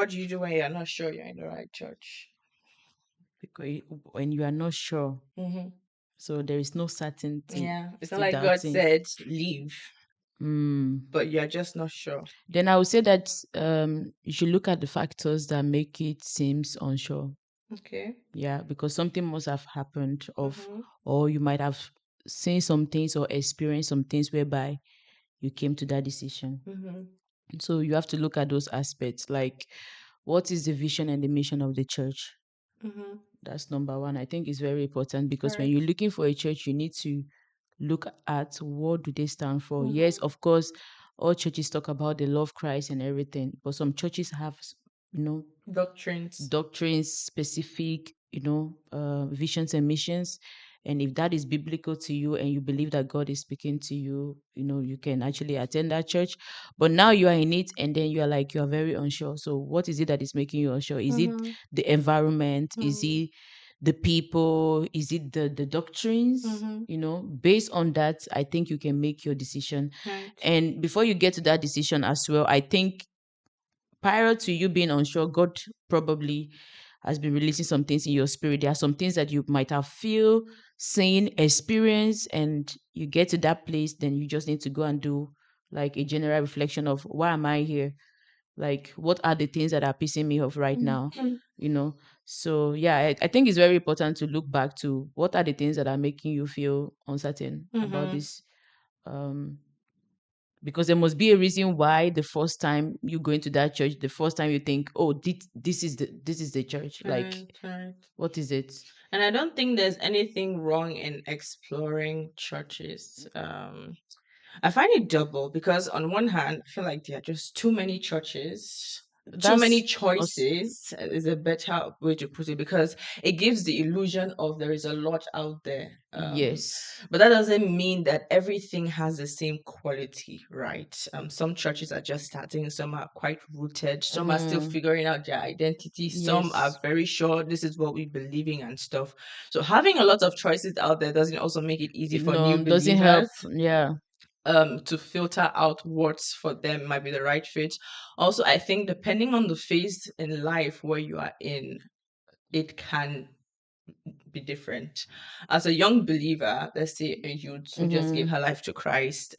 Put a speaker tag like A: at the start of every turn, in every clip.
A: what do you do when you're not sure you're in the right church?
B: Because when you are not sure,
A: Mm-hmm.
B: so there is no certainty,
A: Yeah, it's not
B: still
A: like God
B: doubting.
A: said leave,
B: Mm.
A: but you're just not sure.
B: Then I would say that you should look at the factors that make it seems unsure.
A: Okay.
B: Yeah, because something must have happened
A: Mm-hmm.
B: or you might have seen some things or experienced some things whereby you came to that decision.
A: Mm-hmm.
B: So you have to look at those aspects, like what is the vision and the mission of the church?
A: Mm-hmm.
B: That's number one. I think it's very important because when
A: Right.
B: you're looking for a church, you need to look at what do they stand for. Yes,
A: Mm-hmm.
B: of course, all churches talk about the love Christ and everything, but some churches have, you know,
A: Doctrines.
B: doctrines specific, visions and missions. And if that is biblical to you and you believe that God is speaking to you, you can actually attend that church. But now you are in it and then you are like, you are very unsure. So what is it that is making you unsure? Is it
A: Mm-hmm.
B: the environment? Is
A: Mm-hmm.
B: it the people? Is it the doctrines?
A: Mm-hmm.
B: Based on that, I think you can make your decision.
A: Right.
B: And before you get to that decision as well, I think prior to you being unsure, God probably has been releasing some things in your spirit. There are some things that you might have feel, seen, experienced, and you get to that place, then you just need to go and do like a general reflection of why am I here? Like, what are the things that are pissing me off right now?
A: Mm-hmm.
B: You know? So yeah, I think it's very important to look back to what are the things that are making you feel uncertain about
A: Mm-hmm.
B: this um because there must be a reason why the first time you go into that church, the first time you think, oh, this is the church. Like,
A: Right. Right.
B: what is it?
A: And I don't think there's anything wrong in exploring churches. I find it double because on one hand, I feel like there are just too many churches, too many
B: That's us.
A: choices is a better way to put it because it gives the illusion of there is a lot out there.
B: Yes.
A: But that doesn't mean that everything has the same quality, right? Some churches are just starting, some are quite rooted, some are still
B: Mm,
A: figuring out their identity, some are
B: yes.
A: very sure this is what we believe in and stuff. So having a lot of choices out there doesn't also make it easy for new
B: No, doesn't help.
A: believers
B: Yeah.
A: to filter out what's for them might be the right fit. Also, I think depending on the phase in life where you are in, it can be different. As a young believer, let's say a youth who just gave
B: Mm-hmm.
A: her life to Christ,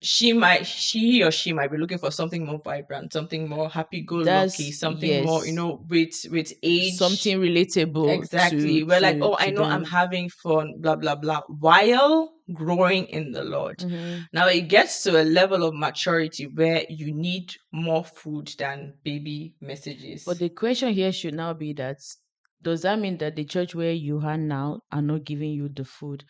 A: he or she might be looking for something more vibrant, something more happy-go-lucky,
B: That's
A: something more,
B: yes.
A: with age.
B: Something relatable
A: Exactly. We're like, oh, I
B: to
A: know I'm
B: them.
A: having fun, blah, blah, blah, while growing in the Lord.
B: Mm-hmm.
A: Now it gets to a level of maturity where you need more food than baby
B: But
A: messages.
B: the question here should now be that does that mean that the church where you are now are not giving you the food?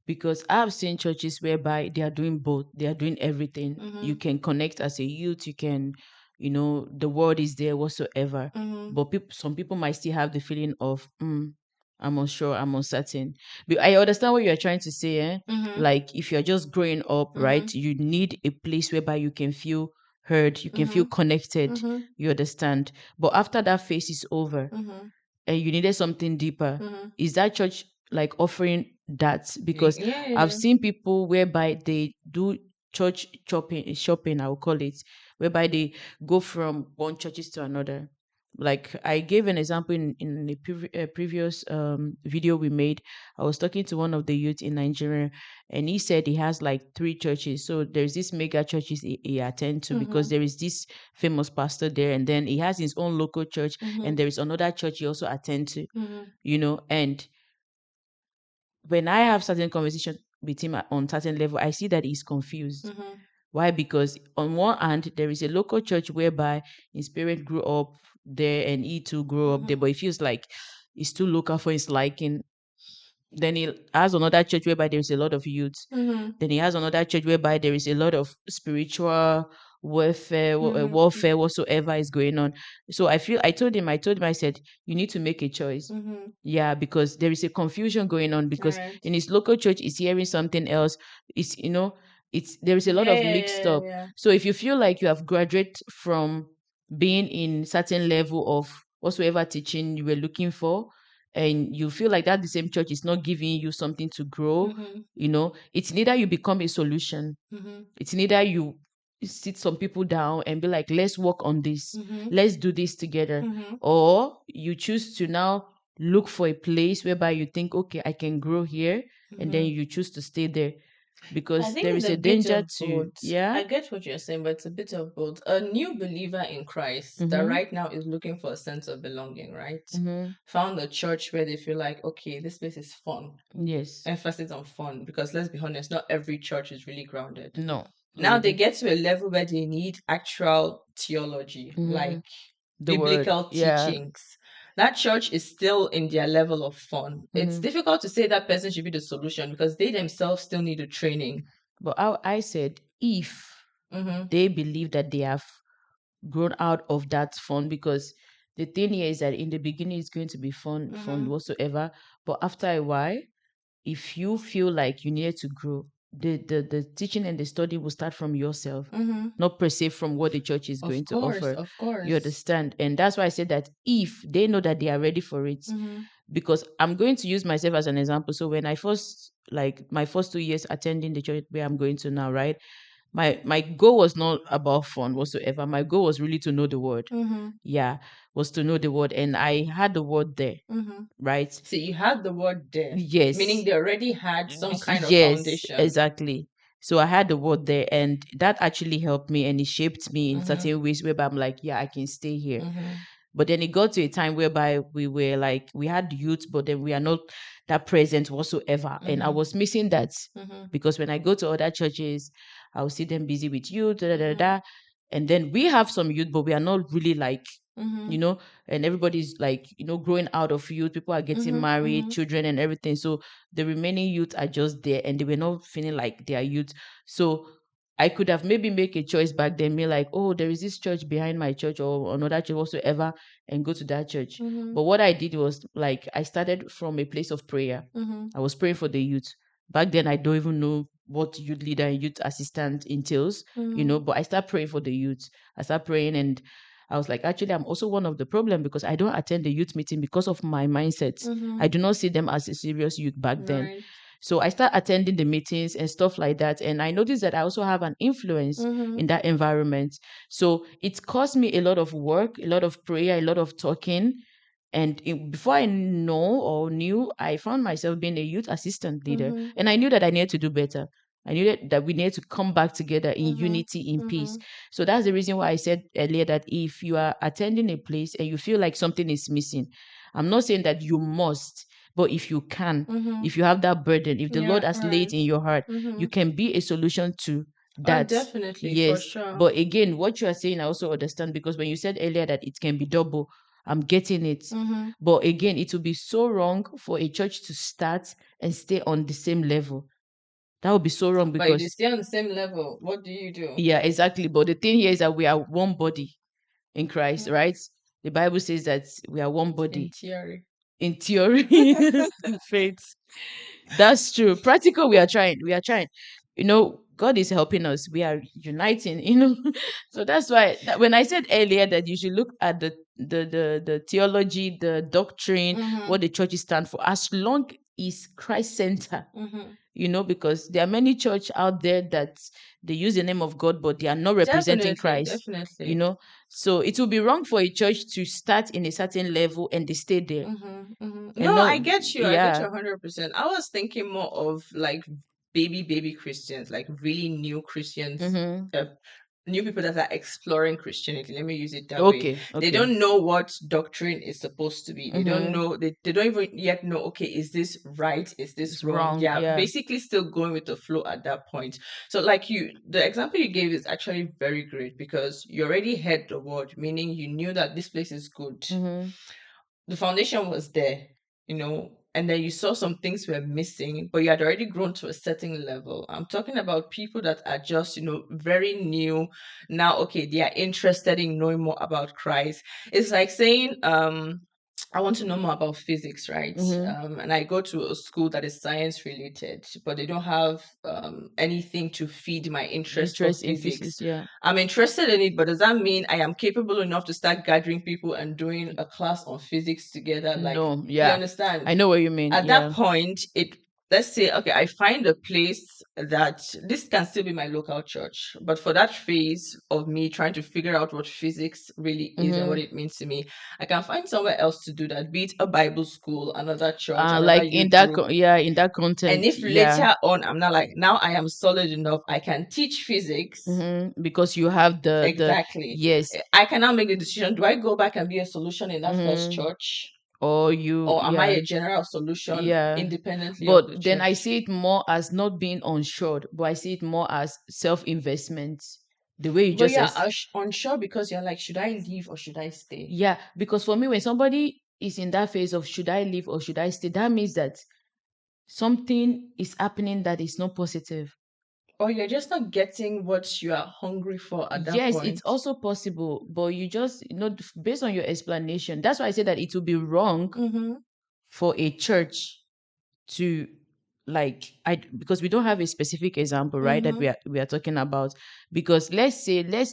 B: Because I've seen churches whereby they are doing both, they are doing everything. You
A: Mm-hmm.
B: can connect as a youth, you can, the word is there whatsoever.
A: Mm-hmm.
B: But some people might still have the feeling of, I'm unsure, I'm uncertain. But I understand what you're trying to say, eh?
A: Mm-hmm.
B: Like if you're just growing up, right,
A: Mm-hmm.
B: you need a place whereby you can feel heard, you can feel
A: Mm-hmm.
B: connected,
A: Mm-hmm.
B: you understand. But after that phase is over,
A: Mm-hmm.
B: and you needed something deeper,
A: Mm-hmm.
B: is that church like offering that? Because I've
A: Yeah.
B: seen people whereby they do church shopping, I will call it, whereby they go from one churches to another. Like I gave an example in a previous video we made. I was talking to one of the youth in Nigeria, and he said he has like three churches. So there's this mega churches he attend to because
A: Mm-hmm.
B: there is this famous pastor there, and then he has his own local church,
A: Mm-hmm.
B: and there is another church he also attend to,
A: Mm-hmm.
B: and when I have certain conversation with him on certain level, I see that he's confused.
A: Mm-hmm.
B: Why? Because on one hand, there is a local church whereby his parent grew up there and he too grew up there,
A: Mm-hmm.
B: but he feels like it's too local for his liking. Then he has another church whereby there is a lot of youth.
A: Mm-hmm.
B: Then he has another church whereby there is a lot of spiritual warfare,
A: Mm-hmm.
B: warfare whatsoever is going on. So I told him, I said, you need to make a choice.
A: Mm-hmm.
B: Yeah, because there is a confusion going on because
A: Right.
B: in his local church he's hearing something else. It's there is a lot
A: Yeah,
B: of
A: yeah,
B: mixed
A: yeah,
B: up.
A: yeah.
B: So if you feel like you have graduated from being in certain level of whatsoever teaching you were looking for, and you feel like that the same church is not giving you something to grow,
A: Mm-hmm.
B: it's neither you become a solution,
A: Mm-hmm.
B: it's neither you sit some people down and be like, let's work on this,
A: Mm-hmm.
B: let's do this together.
A: Mm-hmm.
B: Or you choose to now look for a place whereby you think, okay, I can grow here, and then
A: Mm-hmm.
B: you choose to stay there,
A: I
B: because
A: think
B: there
A: it's
B: is
A: a
B: a
A: bit
B: danger
A: of
B: to,
A: both.
B: yeah.
A: I get what you're saying, but it's a bit of both. A new believer in Christ that
B: Mm-hmm.
A: right now is looking for a sense of belonging, right?
B: Mm-hmm.
A: Found a church where they feel like, okay, this place is fun.
B: Yes.
A: Emphasis on fun, because let's be honest, not every church is really grounded.
B: No.
A: Now they
B: Really.
A: get to a level where they need actual theology,
B: Mm-hmm.
A: like
B: The word.
A: biblical
B: Yeah.
A: teachings. That church is still in their level of fun. It's
B: Mm-hmm.
A: difficult to say that person should be the solution because they themselves still need the training.
B: But I said, if
A: Mm-hmm.
B: they believe that they have grown out of that fun, because the thing here is that in the beginning it's going to be fun, fun
A: Mm-hmm.
B: whatsoever. But after a while, if you feel like you need to grow, the teaching and the study will start from yourself,
A: Mm-hmm.
B: not per se from what the church is going
A: Of
B: to
A: course,
B: offer.
A: of
B: You
A: course.
B: understand? And that's why I said that if they know that they are ready for it,
A: Mm-hmm.
B: because I'm going to use myself as an example. So when I first, like my first 2 years attending the church where I'm going to now, right? My goal was not about fun whatsoever. My goal was really to know the word.
A: Mm-hmm.
B: Yeah, was to know the word, and I had the word there,
A: Mm-hmm.
B: right?
A: So you had the word there, meaning
B: Yes,
A: they already had some kind of
B: yes,
A: foundation.
B: exactly. So I had the word there, and that actually helped me, and it shaped me in
A: Mm-hmm.
B: certain ways whereby I'm like, yeah, I can stay here.
A: Mm-hmm.
B: But then it got to a time whereby we were like, we had youth, but then we are not that present whatsoever. And I
A: Mm-hmm.
B: was missing that,
A: Mm-hmm.
B: because when I go to other churches, I'll see them busy with youth, da, da, da,
A: Mm-hmm.
B: da. And then we have some youth, but we are not really like,
A: Mm-hmm.
B: you know, and everybody's like, growing out of youth. People are getting
A: Mm-hmm.
B: married,
A: Mm-hmm.
B: children, and everything. So the remaining youth are just there, and they were not feeling like they are youth. So I could have maybe make a choice back then, be like, oh, there is this church behind my church or another church whatsoever, and go to that church.
A: Mm-hmm.
B: But what I did was like I started from a place of prayer.
A: Mm-hmm.
B: I was praying for the youth. Back then, I don't even know what youth leader and youth assistant entails,
A: Mm-hmm.
B: but I started praying for the youth. I started praying, and I was like, actually, I'm also one of the problem, because I don't attend the youth meeting because of my mindset.
A: Mm-hmm.
B: I do not see them as a serious youth back then.
A: Right.
B: So I start attending the meetings and stuff like that. And I noticed that I also have an influence
A: Mm-hmm.
B: in that environment. So it cost me a lot of work, a lot of prayer, a lot of talking. And before I know or knew, I found myself being a youth assistant leader.
A: Mm-hmm.
B: And I knew that I needed to do better. I knew that we needed to come back together in
A: Mm-hmm.
B: unity, in
A: Mm-hmm.
B: peace. So that's the reason why I said earlier that if you are attending a place and you feel like something is missing, I'm not saying that you must, but if you can,
A: Mm-hmm.
B: if you have that burden, if the Lord
A: Yeah,
B: has laid
A: right.
B: in your heart,
A: Mm-hmm.
B: you can be a solution to
A: Oh,
B: that.
A: definitely, for
B: Yes.
A: sure.
B: But again, what you are saying, I also understand, because when you said earlier that it can be double, I'm getting it.
A: Mm-hmm.
B: But again, it would be so wrong for a church to start and stay on the same level. That would be so wrong,
A: But if they
B: because,
A: stay on the same level, what do you do?
B: yeah, exactly. But the thing here is that we are one body in Christ,
A: Mm.
B: right? The Bible says that we are one
A: In
B: body
A: theory.
B: in theory, in faith. That's true. Practical, we are trying. We are trying. God is helping us. We are uniting, So that's why when I said earlier that you should look at the theology, the doctrine,
A: Mm-hmm.
B: what the churches stand for, as long is Christ center,
A: Mm-hmm.
B: because there are many church out there that they use the name of God, but they are not representing
A: Definitely,
B: Christ.
A: definitely.
B: So it would be wrong for a church to start in a certain level and they stay there
A: Mm-hmm. Mm-hmm.
B: and
A: No, I
B: not,
A: get you. I get
B: yeah.
A: you 100%. I was thinking more of like baby Christians, like really new Christians,
B: Mm-hmm.
A: uh, new people that are exploring Christianity. Let me use it that way.
B: Okay,
A: They
B: okay.
A: don't know what doctrine is supposed to be. They don't
B: Mm-hmm.
A: know, they don't even yet know, okay, is this right? Is this
B: It's
A: wrong?
B: wrong.
A: Yeah,
B: Yeah.
A: basically still going with the flow at that point. So like the example you gave is actually very great because you already heard the word, meaning you knew that this place is good.
B: Mm-hmm.
A: The foundation was there, and then you saw some things were missing, but you had already grown to a certain level. I'm talking about people that are just, very new now. Okay, they are interested in knowing more about Christ. It's like saying, I want to know more about physics, right?
B: Mm-hmm.
A: And I go to a school that is science related, but they don't have anything to feed my interest for
B: Interest in
A: physics.
B: physics. Yeah.
A: I'm interested in it, but does that mean I am capable enough to start gathering people and doing a class on physics together? Like,
B: No.
A: you
B: Yeah.
A: understand?
B: I know what you mean.
A: At that
B: Yeah.
A: point, let's say, okay, I find a place that this can still be my local church, but for that phase of me trying to figure out what physics really is and what
B: Mm-hmm.
A: it means to me, I can find somewhere else to do that, be it a Bible school, another church, another
B: Like in
A: youth
B: that,
A: group.
B: yeah, in that
A: And
B: content,
A: if
B: yeah.
A: later on I'm not like, now I am solid enough, I can teach physics.
B: Because you have the
A: Exactly.
B: yes.
A: I can now make the decision, do I go back and be a solution in that first
B: Mm-hmm.
A: church?
B: Or you,
A: Or am I
B: yeah,
A: a general solution
B: yeah.
A: independently of the
B: But then I
A: church?
B: see it more as not being unsure, but I see it more as self-investment. The way you
A: But
B: just
A: yeah,
B: says,
A: unsure because you're like, should I leave or should I stay?
B: yeah, because for me, when somebody is in that phase of should I leave or should I stay, that means that something is happening that is not positive.
A: Or you're just not getting what you are hungry for at that
B: Yes, it's
A: point.
B: also possible, but you just, based on your explanation, that's why I say that it would be wrong
A: Mm-hmm.
B: for a church to, like, I, because we don't have a specific example, right, that
A: Mm-hmm.
B: we are talking about. Because let's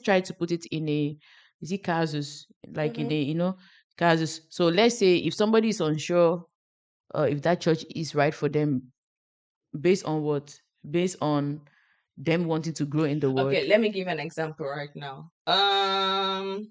B: try to put it in a, is it casus, like in
A: Mm-hmm.
B: a, casus. So let's say if somebody is unsure if that church is right for them, based on what? Based on them wanting to grow in the word.
A: Okay, let me give an example right now. I'll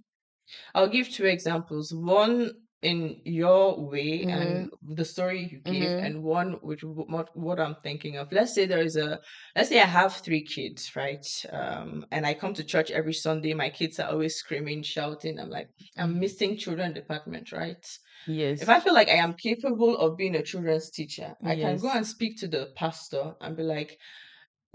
A: give two examples. One in your way
B: Mm-hmm.
A: and the story you gave,
B: Mm-hmm.
A: and one with what I'm thinking of. Let's say I have three kids, right? And I come to church every Sunday. My kids are always screaming, shouting. I'm like, I'm missing children department, right? If
B: Yes.
A: I feel like I am capable of being a children's teacher, I can go
B: Yes.
A: and speak to the pastor and be like,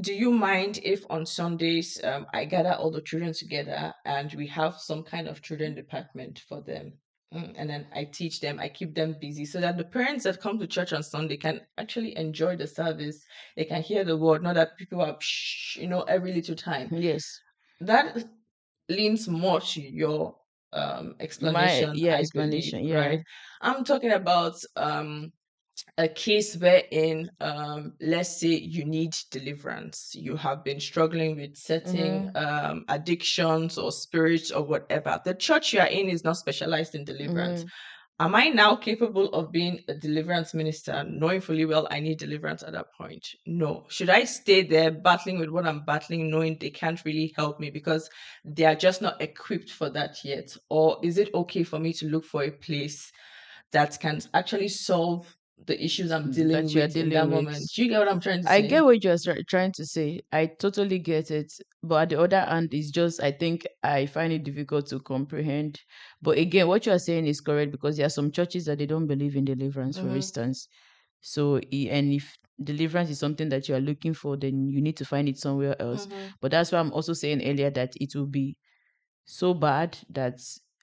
A: do you mind if on Sundays I gather all the children together and we have some kind of children department for them? And then I teach them, I keep them busy so that the parents that come to church on Sunday can actually enjoy the service. They can hear the word, not that people are, every little time.
B: Yes.
A: That leans more to your
B: My,
A: explanation,
B: yeah,
A: I believe,
B: explanation. Yeah.
A: right? I'm talking about a case wherein let's say you need deliverance, you have been struggling with certain
B: Mm-hmm.
A: addictions or spirits or whatever. The church you are in is not specialized in deliverance.
B: Mm-hmm.
A: Am I now capable of being a deliverance minister, knowing fully well I need deliverance at that point? No. Should I stay there battling with what I'm battling, knowing they can't really help me because they are just not equipped for that yet? Or is it okay for me to look for a place that can actually solve the issues I'm dealing
B: That you are
A: with in that
B: dealing with.
A: moment? Do you get what I'm trying to
B: I
A: say?
B: get what you're trying to say. I totally get it. But at the other hand, it's just, I think I find it difficult to comprehend. But again, what you are saying is correct, because there are some churches that they don't believe in deliverance, for
A: Mm-hmm.
B: instance. So, and if deliverance is something that you are looking for, then you need to find it somewhere else.
A: Mm-hmm.
B: But that's why I'm also saying earlier that it will be so bad that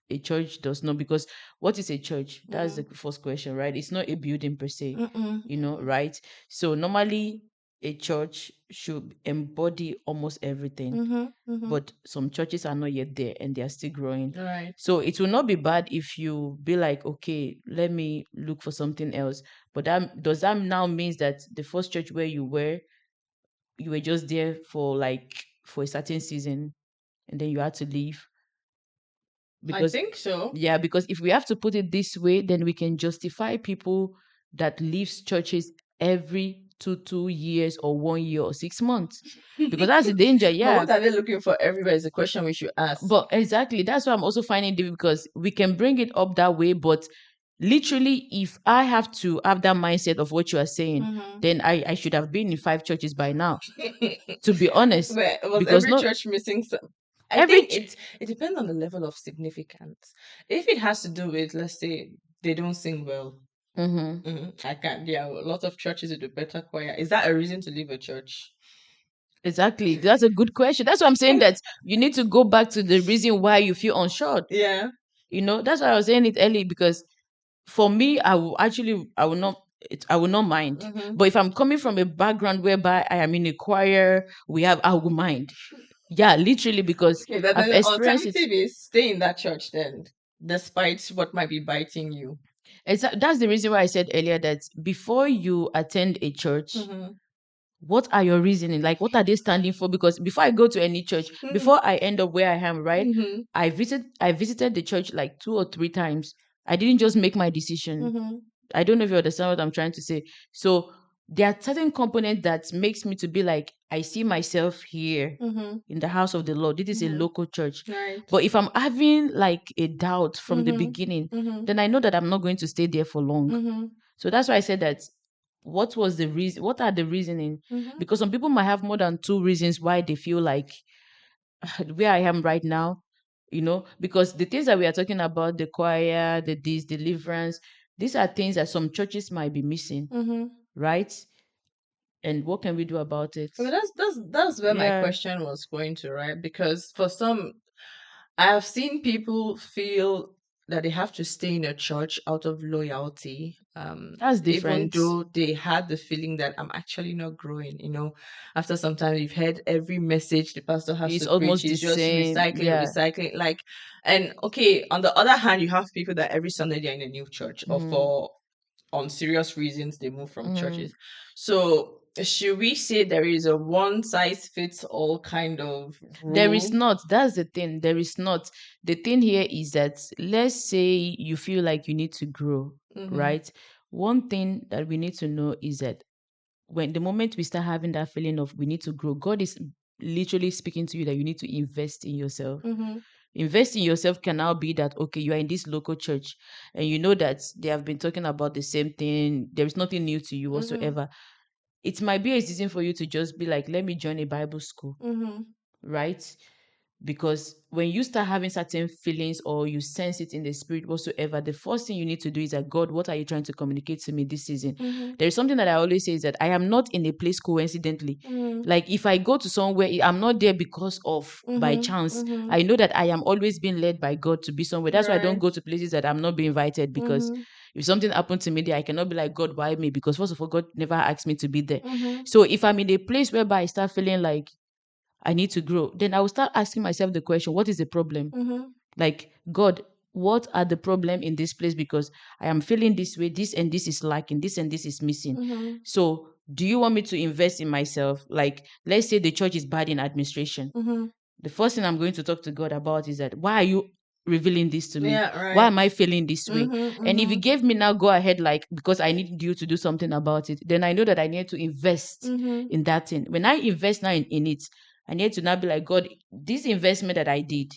B: a church does not, because what is a church? That's the first question, right? It's not a building per se,
A: Mm-hmm.
B: right? So normally a church should embody almost everything,
A: Mm-hmm. Mm-hmm.
B: but some churches are not yet there and they are still growing.
A: All right.
B: So it will not be bad if you be like, okay, let me look for something else. But that does that now means that the first church where you were just there for a certain season and then you had to leave?
A: I
B: Because
A: think so.
B: yeah, because if we have to put it this way, then we can justify people that leaves churches every two years or 1 year or 6 months, because that's the danger.
A: But
B: Yeah,
A: what are they looking for everywhere is a question we should ask.
B: but exactly, that's why I'm also finding it, because we can bring it up that way, but literally, if I have to have that mindset of what you are saying,
A: Mm-hmm.
B: then I should have been in 5 churches by now, to be honest.
A: Where was
B: Because
A: every
B: not
A: church missing some? I
B: every
A: think it depends on the level of significance. If it has to do with, let's say, they don't sing well,
B: Mhm.
A: I can't. There are a lot of churches with a better choir. Is that a reason to leave a church?
B: Exactly. That's a good question. That's why I'm saying that you need to go back to the reason why you feel unsure.
A: Yeah.
B: That's why I was saying it early, because for me, I will not mind.
A: Mm-hmm.
B: But if I'm coming from a background whereby I am in a choir, I will mind. Yeah, literally, because
A: Okay, then
B: I've
A: the
B: experienced it.
A: alternative is stay in that church then, despite what might be biting you.
B: That's the reason why I said earlier that before you attend a church,
A: Mm-hmm.
B: what are your reasoning? Like, what are they standing for? Because before I go to any church, before I end up where I am, right?
A: Mm-hmm.
B: I visited the church like 2 or 3 times. I didn't just make my decision.
A: Mm-hmm.
B: I don't know if you understand what I'm trying to say. So there are certain components that makes me to be like, I see myself here
A: Mm-hmm.
B: in the house of the Lord. This is a
A: Mm-hmm.
B: local church.
A: Right.
B: But if I'm having like a doubt from the
A: Mm-hmm.
B: beginning,
A: Mm-hmm.
B: then I know that I'm not going to stay there for long.
A: Mm-hmm.
B: So that's why I said that. What was the reason? What are the reasoning?
A: Mm-hmm.
B: Because some people might have more than two reasons why they feel like where I am right now, because the things that we are talking about, the choir, the this, deliverance, these are things that some churches might be missing,
A: Mm-hmm.
B: right? And what can we do about it?
A: But that's where my
B: Yeah,
A: question was going to, right? Because for some, I have seen people feel that they have to stay in a church out of loyalty,
B: that's
A: even
B: different.
A: though they had the feeling that I'm actually not growing. After some time, you've heard every message the pastor has
B: It's
A: to preach.
B: almost the
A: He's just
B: same.
A: recycling,
B: Yeah.
A: recycling. And okay, on the other hand, you have people that every Sunday they're in a new church, or
B: Mm,
A: for on serious reasons they move from
B: mm.
A: churches. So should we say there is a one size fits all kind of
B: There is
A: rule?
B: not. That's the thing. There is not. The thing here is that, let's say you feel like you need to grow,
A: Mm-hmm.
B: right? One thing that we need to know is that when the moment we start having that feeling of we need to grow, God is literally speaking to you that you need to invest in yourself.
A: Mm-hmm.
B: Invest in yourself can now be that, okay, you are in this local church and you know that they have been talking about the same thing. There is nothing new to you
A: Mm-hmm.
B: whatsoever. It might be a season for you to just be like, let me join a Bible school,
A: Mm-hmm.
B: right? Because when you start having certain feelings or you sense it in the spirit whatsoever, the first thing you need to do is that, God, what are you trying to communicate to me this season?
A: Mm-hmm.
B: There is something that I always say is that I am not in a place coincidentally.
A: Mm-hmm.
B: Like if I go to somewhere, I'm not there because of by
A: Mm-hmm.
B: chance.
A: Mm-hmm.
B: I know that I am always being led by God to be somewhere. That's why I don't
A: Right.
B: go to places that I'm not being invited, because
A: Mm-hmm.
B: if something happened to me there, I cannot be like, God, why me? Because first of all, God never asked me to be there.
A: Mm-hmm.
B: So if I'm in a place whereby I start feeling like I need to grow, then I will start asking myself the question, what is the problem?
A: Mm-hmm.
B: Like, God, what are the problem in this place? Because I am feeling this way, this and this is lacking, this and this is missing.
A: Mm-hmm.
B: So do you want me to invest in myself? Like, let's say the church is bad in administration.
A: Mm-hmm.
B: The first thing I'm going to talk to God about is that, why are you revealing this to me?
A: Yeah,
B: Why
A: right.
B: am I feeling this way?
A: Mm-hmm.
B: And if you
A: Mm-hmm.
B: gave me now go ahead, like, because I need you to do something about it, then I know that I need to invest
A: Mm-hmm.
B: in that thing. When I invest now in it, I need to now be like, God, this investment that I did,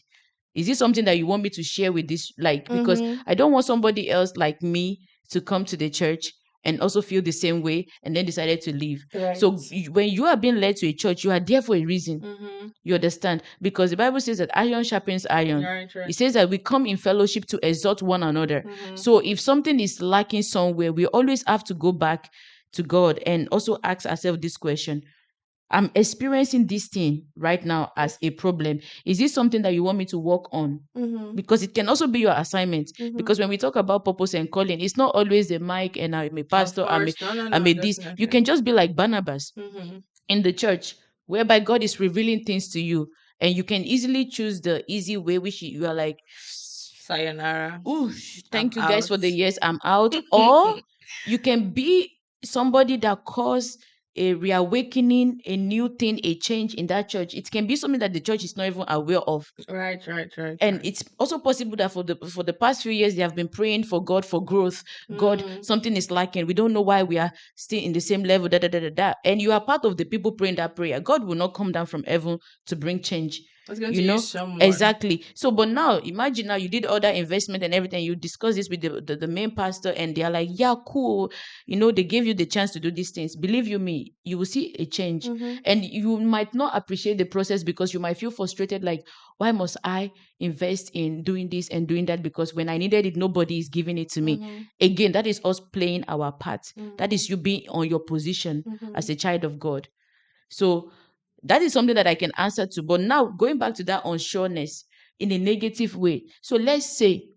B: is this something that you want me to share with this? Like, because
A: Mm-hmm.
B: I don't want somebody else like me to come to the church and also feel the same way and then decided to leave.
A: Right.
B: So when you are being led to a church, you are there for a reason.
A: Mm-hmm.
B: You understand? Because the Bible says that iron sharpens iron.
A: Right, right.
B: It says that we come in fellowship to exhort one another.
A: Mm-hmm.
B: So if something is lacking somewhere, we always have to go back to God and also ask ourselves this question: I'm experiencing this thing right now as a problem. Is this something that you want me to work on?
A: Mm-hmm.
B: Because it can also be your assignment.
A: Mm-hmm.
B: Because when we talk about purpose and calling, it's not always the mic and I'm a
A: Of
B: pastor,
A: course. No, no,
B: I'm
A: no,
B: a this. You
A: definitely.
B: can just be like Barnabas
A: Mm-hmm.
B: in the church, whereby God is revealing things to you. And you can easily choose the easy way, which you are like,
A: Sayonara.
B: ooh,
A: I'm
B: thank you guys
A: out.
B: for the years, I'm out. Or you can be somebody that caused a reawakening, a new thing, a change in that church. It can be something that the church is not even aware of.
A: Right, right, right,
B: And
A: right.
B: it's also possible that for the past few years they have been praying for God for growth. God,
A: Mm.
B: something is lacking. We don't know why we are still in the same level. Da, da, da, da, da. And you are part of the people praying that prayer. God will not come down from heaven to bring change.
A: I was going
B: You
A: to use
B: know
A: someone.
B: exactly. So, but now imagine now you did all that investment and everything. You discuss this with the main pastor, and they are like, "Yeah, cool." They gave you the chance to do these things. Believe you me, you will see a change,
A: Mm-hmm.
B: and you might not appreciate the process because you might feel frustrated. Like, why must I invest in doing this and doing that, because when I needed it, nobody is giving it to me.
A: Mm-hmm.
B: Again, that is us playing our part. That
A: Mm-hmm.
B: is you being on your position
A: Mm-hmm.
B: as a child of God. So that is something that I can answer to. But now going back to that unsureness in a negative way. So let's say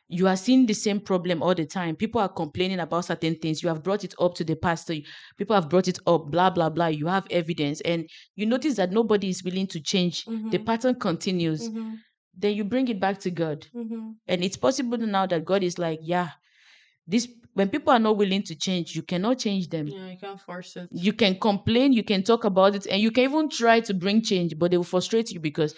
B: you are seeing the same problem all the time. People are complaining about certain things. You have brought it up to the pastor. People have brought it up, blah, blah, blah. You have evidence. And you notice that nobody is willing to change. The
A: Mm-hmm.
B: pattern continues.
A: Mm-hmm.
B: Then you bring it back to God.
A: Mm-hmm.
B: And it's possible now that God is like, yeah, this when people are not willing to change, you cannot change them.
A: Yeah, you can't force it.
B: You can complain, you can talk about it, and you can even try to bring change, but they will frustrate you because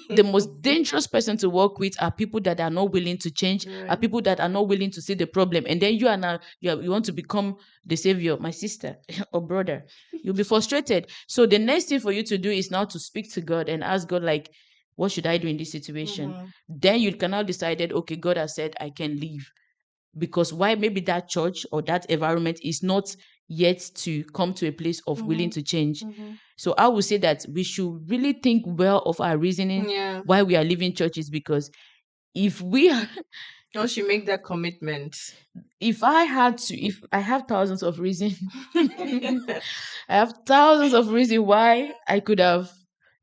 B: the most dangerous person to work with are people that are not willing to change, are
A: Right.
B: people that are not willing to see the problem. And then you are now, you want to become the savior, my sister or brother. You'll be frustrated. So the next thing for you to do is now to speak to God and ask God, like, what should I do in this situation?
A: Mhm.
B: Then you can now decide, okay, God has said I can leave. Because why? Maybe that church or that environment is not yet to come to a place of willing
A: Mhm.
B: to change.
A: Mhm.
B: So I would say that we should really think well of our reasoning
A: Yeah.
B: why we are leaving churches, because if we are,
A: Once you make that commitment.
B: if I had to, if I have thousands of reasons, I have thousands of reasons why I could have,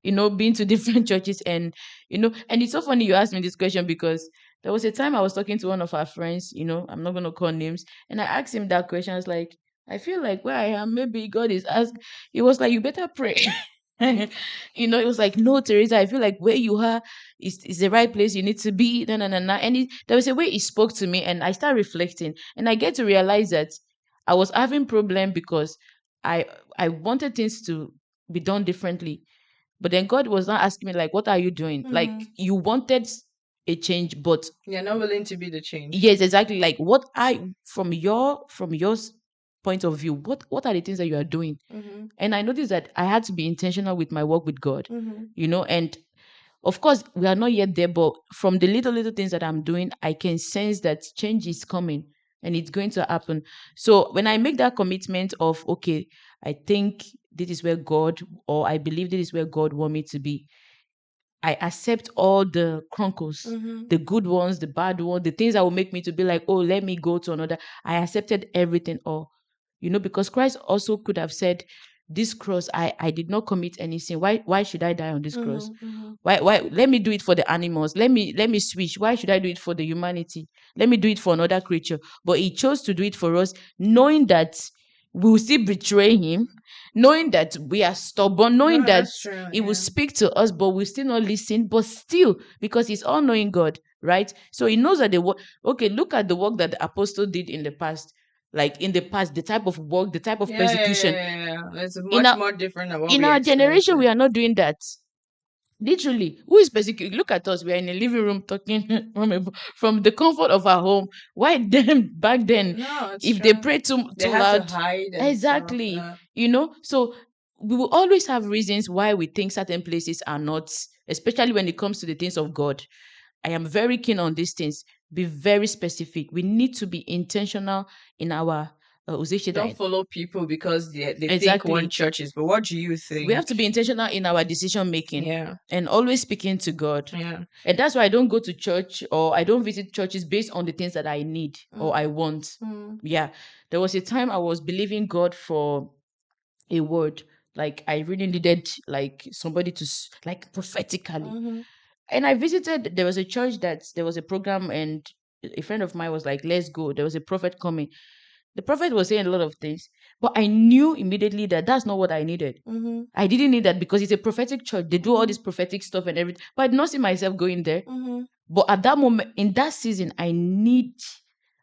B: been to different churches. And, and it's so funny you asked me this question, because there was a time I was talking to one of our friends, I'm not going to call names. And I asked him that question. I was like, I feel like where I am, maybe God is asking. He was like, you better pray. It was like, no, Teresa, I feel like where you are is the right place you need to be. No, no, no, no. And there was a way he spoke to me, and I started reflecting, and I get to realize that I was having problem because I I wanted things to be done differently. But then God was not asking me, like, what are you doing? Like,
A: Mhm.
B: you wanted a change, but
A: You're not willing to be the change.
B: yes, exactly. Like, what I from your point of view, what are the things that you are doing?
A: Mhm.
B: And I noticed that I had to be intentional with my work with God,
A: Mhm.
B: and of course, we are not yet there, but from the little things that I'm doing, I can sense that change is coming and it's going to happen. So when I make that commitment of, okay, I think this is where God, or I believe this is where God want me to be, I accept all the chronicles,
A: Mhm.
B: the good ones, the bad ones, the things that will make me to be like, oh, let me go to another. I accepted everything all, because Christ also could have said, this cross, I did not commit any sin. Why should I die on this cross?
A: Mhm. Mhm.
B: Why let me do it for the animals? Let me switch. Why should I do it for the humanity? Let me do it for another creature. But he chose to do it for us, knowing that we will still betray him, knowing that we are stubborn, knowing
A: No,
B: that
A: that's true.
B: he will
A: Yeah.
B: speak to us, but we still not listen, but still, because he's all knowing God, right? So he knows that the work, okay, look at the work that the apostle did in the past. Like in the past, the type of work, the type of
A: Yeah, yeah, yeah,
B: persecution.
A: yeah, yeah. It's
B: In
A: much
B: our
A: more different than what
B: in
A: we
B: our
A: experienced
B: generation,
A: here.
B: we are not doing that. Literally, who is persecuted? Look at us. We are in a living room talking from the comfort of our home. Why them back then?
A: No, it's
B: If they
A: true.
B: pray too
A: They
B: too
A: had to
B: loud,
A: hide and stuff.
B: exactly. So we will always have reasons why we think certain places are not, especially when it comes to the things of God. I am very keen on these things. Be very specific. We need to be intentional in our
A: Don't
B: Uzeshidai.
A: follow people because they think one
B: Exactly.
A: church is, but what do you
B: We have
A: think?
B: to be intentional in our decision making
A: Yeah.
B: and always speaking to God.
A: Yeah.
B: And that's why I don't go to church, or I don't visit churches based on the things that I need or I
A: Mm.
B: want.
A: Mm.
B: Yeah. There was a time I was believing God for a word. Like I really needed like somebody to like prophetically.
A: Mhm.
B: And I visited, there was a church that there was a program, and a friend of mine was like, let's go. There was a prophet coming. The prophet was saying a lot of things, but I knew immediately that that's not what I needed.
A: Mhm.
B: I didn't need that because it's a prophetic church. They do all
A: Mhm.
B: this prophetic stuff and everything, but I did not see myself going there.
A: Mhm.
B: But at that moment, in that season, I need,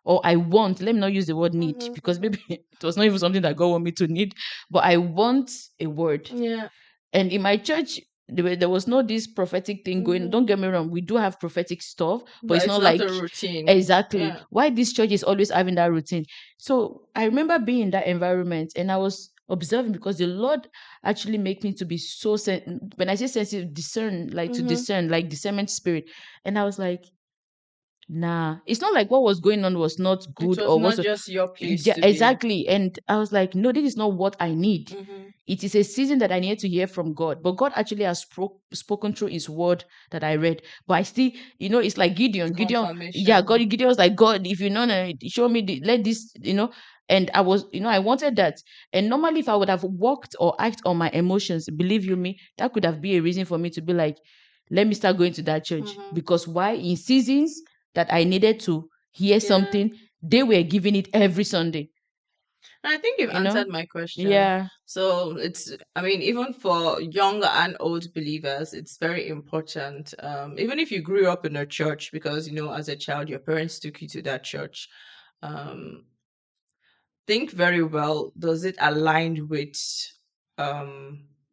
B: or I want, let me not use the word need,
A: Mhm.
B: because
A: Mhm.
B: maybe it was not even something that God want me to need, but I want a word.
A: Yeah.
B: And in my church, there was no this prophetic thing going.
A: Mhm.
B: Don't get me wrong, we do have prophetic stuff, but
A: But
B: it's
A: it's
B: not
A: not
B: like
A: a routine.
B: exactly
A: Yeah.
B: why this church is always having that routine. So I remember being in that environment, and I was observing, because the Lord actually make me to be so when I say sensitive, discern, like to
A: Mhm.
B: discern, like discernment spirit. And I was like, nah, it's not like what was going on was not
A: It
B: good
A: was
B: or
A: not
B: was,
A: just your place
B: yeah,
A: to be.
B: exactly. And I was like, no, this is not what I need.
A: Mhm.
B: It is a season that I need to hear from God. But God actually has spoken through his word that I read. But I still, it's like
A: It's
B: Gideon. Yeah,
A: confirmation.
B: Gideon was like, God, if you know, show me, let this. And I was, I wanted that. And normally, if I would have walked or acted on my emotions, believe you me, that could have been a reason for me to be like, let me start going to that church.
A: Mhm.
B: Because why? In seasons that I needed to hear
A: Yeah.
B: something, they were giving it every Sunday.
A: I think you've
B: You know?
A: answered my question.
B: Yeah.
A: So I mean, even for young and old believers, it's very important. Even if you grew up in a church, because, as a child, your parents took you to that church. Um, think very well, does it align with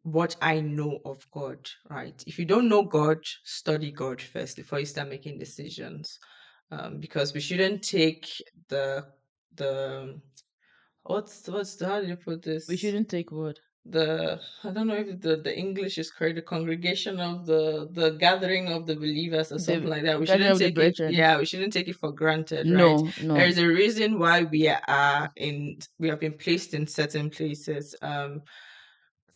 A: what I know of God, right? If you don't know God, study God first before you start making decisions. Because we shouldn't take the what's the how do you put
B: We
A: this?
B: shouldn't take what?
A: The I don't know if the English is correct, the congregation of the gathering of the believers or something
B: The
A: like that. We
B: gathering
A: shouldn't
B: of the
A: take it,
B: brethren.
A: yeah, we shouldn't take it for granted, right?
B: No,
A: There
B: no.
A: is a reason why we have been placed in certain places.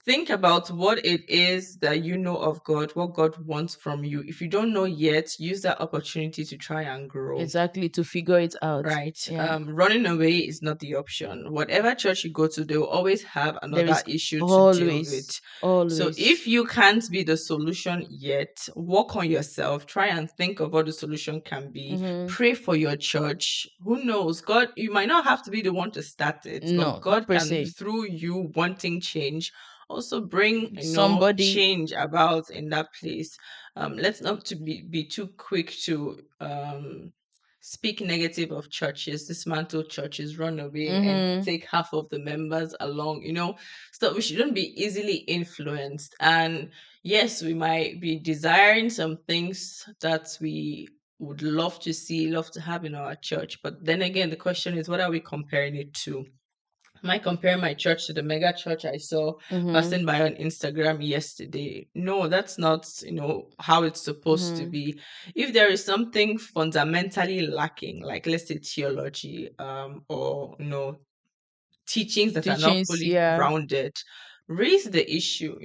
A: Think about what it is that you know of God, what God wants from you. If you don't know yet, use that opportunity to try and grow.
B: Exactly, to figure it out.
A: Right.
B: Yeah.
A: Running away is not the option. Whatever church you go to, they will always have
B: There
A: another
B: is
A: issue to deal with.
B: always,
A: So
B: always.
A: if you can't be the solution yet, work on yourself. Try and think of what the solution can be.
B: Mm-hmm.
A: Pray for your church. Who knows? God, you might not have to be the one to start it, but
B: No, not
A: God
B: per
A: can,
B: se.
A: through you wanting change, also bring,
B: Somebody.
A: change about in that place. Let's not to be too quick to speak negative of churches, dismantle churches, run away, and
B: Mm-hmm.
A: take half of the members along. So we shouldn't be easily influenced. And yes, we might be desiring some things that we would love to see, love to have in our church. But then again, the question is, what are we comparing it to? Am I comparing my church to the mega church I saw
B: Mm-hmm.
A: passing by on Instagram yesterday? No, that's not, how it's supposed to
B: Mm-hmm.
A: be. If there is something fundamentally lacking, like let's say theology, or teachings that are not
B: Teachings,
A: fully
B: yeah.
A: grounded, raise the issue.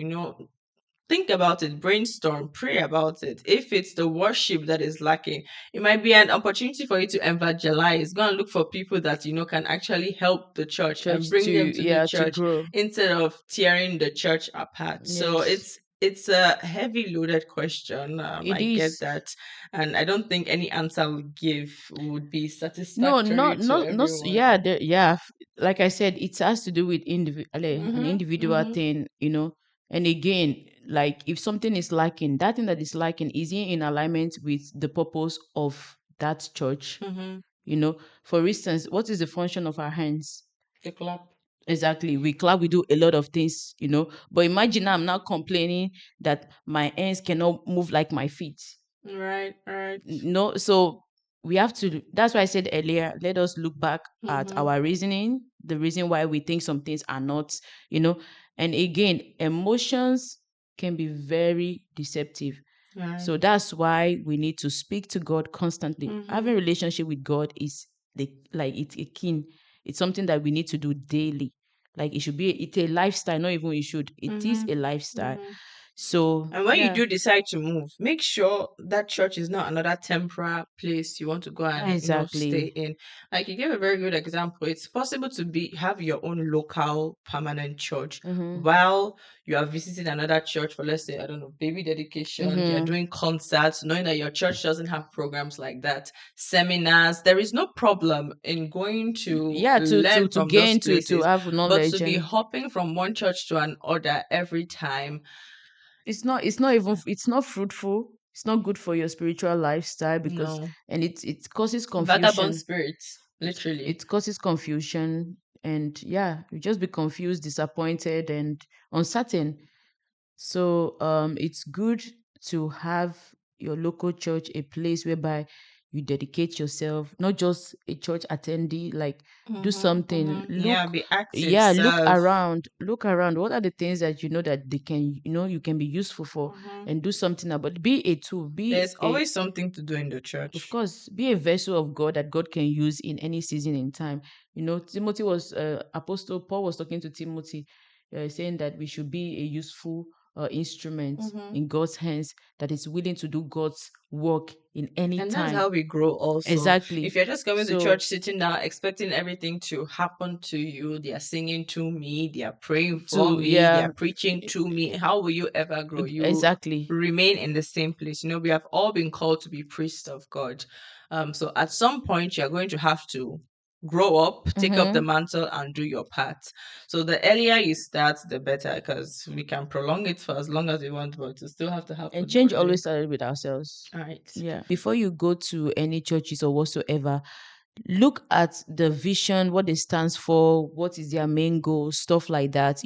A: Think about it, brainstorm, pray about it. If it's the worship that is lacking, it might be an opportunity for you to evangelize. Go and look for people that can actually help the church and
B: Church
A: bring them
B: to,
A: to the
B: yeah, to
A: church
B: grow.
A: instead of tearing the church apart. So
B: Yes,
A: it's a heavy loaded question.
B: it
A: I get
B: is.
A: that, and I don't think any answer we give would be
B: No,
A: satisfactory
B: not
A: to
B: not not
A: everyone.
B: yeah, yeah. Like I said, it has to do with an
A: Mm-hmm,
B: individual
A: mm-hmm,
B: thing. And again, like if something is lacking, that thing that is lacking is in alignment with the purpose of that church.
A: mm-hmm.
B: For instance, what is the function of our hands?
A: The clap.
B: Exactly. We clap, we do a lot of things. But imagine I'm now complaining that my hands cannot move like my feet.
A: Right, right.
B: No, so we have to, that's why I said earlier, let us look back at
A: Mm-hmm.
B: our reasoning, the reason why we think some things are not, you know. And again, emotions can be very deceptive.
A: Right.
B: So that's why we need to speak to God constantly.
A: Mm-hmm.
B: Having a relationship with God is it's a kin. It's something that we need to do daily. Like it's a lifestyle, not even it should. It is
A: Mm-hmm.
B: a lifestyle.
A: Mm-hmm.
B: So
A: And when you
B: yeah,
A: do decide to move, make sure that church is not another temporary place you want to go and stay
B: exactly.
A: in. Like you gave a very good example. It's possible to have your own local permanent church
B: Mm-hmm.
A: while you are visiting another church for, let's say, I don't know, baby dedication. You're
B: Mm-hmm.
A: doing concerts, knowing that your church doesn't have programs like that, seminars. There is no problem in going to
B: Yeah, to
A: learn
B: to
A: from those
B: gain to
A: places,
B: have
A: but to
B: knowledge.
A: be
B: And
A: hopping from one church to another every time.
B: it's not fruitful. It's not good for your spiritual lifestyle because
A: No.
B: and it causes
A: Vagabond
B: confusion.
A: spirits, literally.
B: It causes confusion, and yeah, you just be confused, disappointed, and uncertain. So it's good to have your local church a place whereby you dedicate yourself, not just a church attendee. Like do
A: Mm-hmm,
B: something.
A: mm-hmm. Yeah, be active,
B: Yeah, look
A: serve.
B: around. Look around. What are the things that you know that they can, you can be useful for,
A: Mm-hmm.
B: and do something about. Be a tool.
A: There's always something to do in the
B: Of
A: church.
B: course, be a vessel of God that God can use in any season in time. Timothy was Apostle Paul was talking to Timothy, saying that we should be a useful instrument
A: Mm-hmm.
B: in God's hands that is willing to do God's work in any
A: And that's
B: time.
A: how we grow also. If
B: Exactly.
A: you're just coming to church,
B: So
A: sitting down, expecting everything to happen to you, they are singing to me, they are praying for
B: to
A: me, they
B: yeah,
A: are preaching to me, how will you ever grow? You
B: exactly.
A: remain in the same place. We have all been called to be priests of God. So at some point, you're going to have to grow up, take up the
B: Mm-hmm.
A: mantle, and do your part. So the earlier you start, the better, because we can prolong it for as long as we want, but it still have to
B: And
A: happen
B: change
A: one day.
B: always started with ourselves.
A: All right.
B: Yeah. Before you go to any churches or whatsoever, look at the vision, what it stands for, what is their main goal, stuff like that,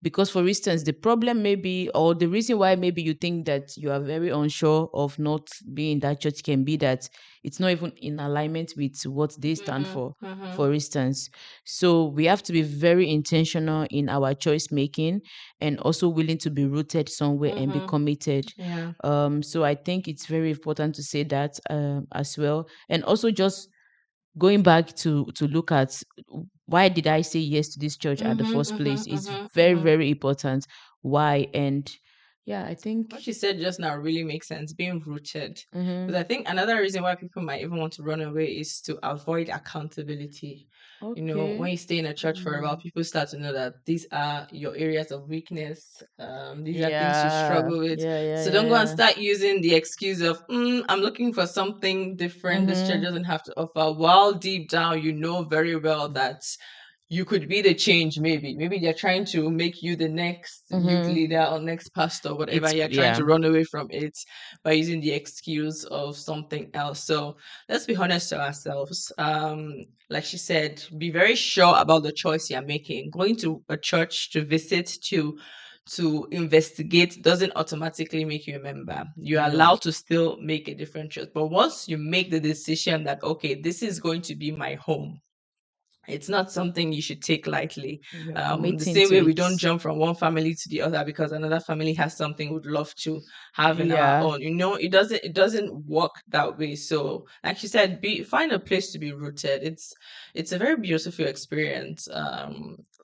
B: because for instance, the problem maybe, or the reason why maybe you think that you are very unsure of not being in that church can be that it's not even in alignment with what they stand
A: Mm-hmm.
B: for instance. So we have to be very intentional in our choice making, and also willing to be rooted somewhere and be
A: Mm-hmm.
B: committed.
A: Yeah.
B: So I think it's very important to say that as well. And also just going back to look at why did I say yes to this church at the
A: Mm-hmm.
B: first
A: Mm-hmm.
B: place is
A: Mm-hmm.
B: very,
A: Mm-hmm.
B: very important. Why? And yeah, I think.
A: What you said just now really makes sense, being rooted. Because
B: Mm-hmm.
A: I think another reason why people might even want to run away is to avoid accountability. When
B: Okay.
A: you stay in a church for a while,
B: Mm.
A: people start to know that these are your areas of weakness. These are things you
B: Yeah,
A: struggle with.
B: yeah, yeah,
A: So don't go and
B: yeah.
A: start using the excuse of, I'm looking for something different. This church
B: Mm-hmm.
A: doesn't have to offer. While deep down, you know very well that you could be the change. Maybe they're trying to make you the next youth
B: Mm-hmm.
A: leader or next pastor, whatever.
B: It's
A: You're trying
B: yeah,
A: to run away from it by using the excuse of something else. So let's be honest to ourselves. Like she said, be very sure about the choice you're making. Going to a church to visit, to investigate doesn't automatically make you a member. You're
B: no,
A: allowed to still make a different choice. But once you make the decision that, okay, this is going to be my home, it's not something you should take lightly.
B: you're
A: The
B: committing
A: same
B: to
A: way we
B: it.
A: don't jump from one family to the other because another family has something we'd love to have in our
B: Yeah,
A: own. It doesn't work that way. So, like you said, find a place to be rooted. It's a very beautiful experience.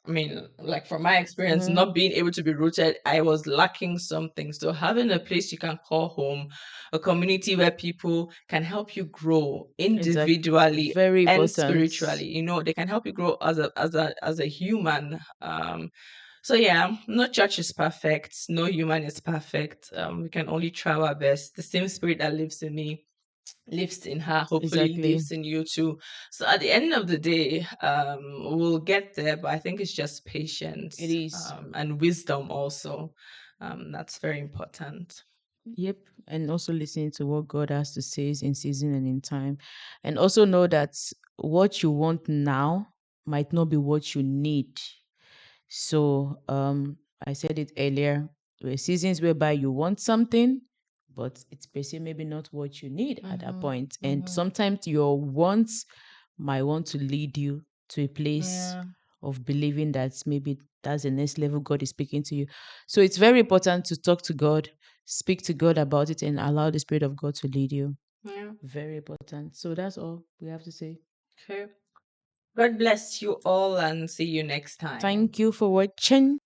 A: I mean, like from my experience,
B: mm-hmm.
A: not being able to be rooted, I was lacking something. So having a place you can call home, a community where people can help you grow
B: Exactly.
A: individually
B: Very
A: and
B: important.
A: spiritually. They can help you grow as a human. So yeah, no church is perfect, no human is perfect. We can only try our best. The same spirit that lives in me lives in her, hopefully
B: Exactly.
A: lives in you too. So at the end of the day, we'll get there, but I think it's just
B: It
A: patience,
B: is.
A: and wisdom also. That's very important.
B: Yep. And also listening to what God has to say in season and in time. And also know that what you want now might not be what you need. So I said it earlier. There are seasons whereby you want something, but it's per se maybe not what you need at that
A: Mm-hmm.
B: point. And
A: Mm-hmm.
B: sometimes your wants might want to lead you to a place
A: Yeah.
B: of believing that maybe that's the next level God is speaking to you. So it's very important to talk to God, speak to God about it, and allow the Spirit of God to lead you.
A: Yeah.
B: Very important. So that's all we have to say.
A: Okay. God bless you all and see you next time.
B: Thank you for watching.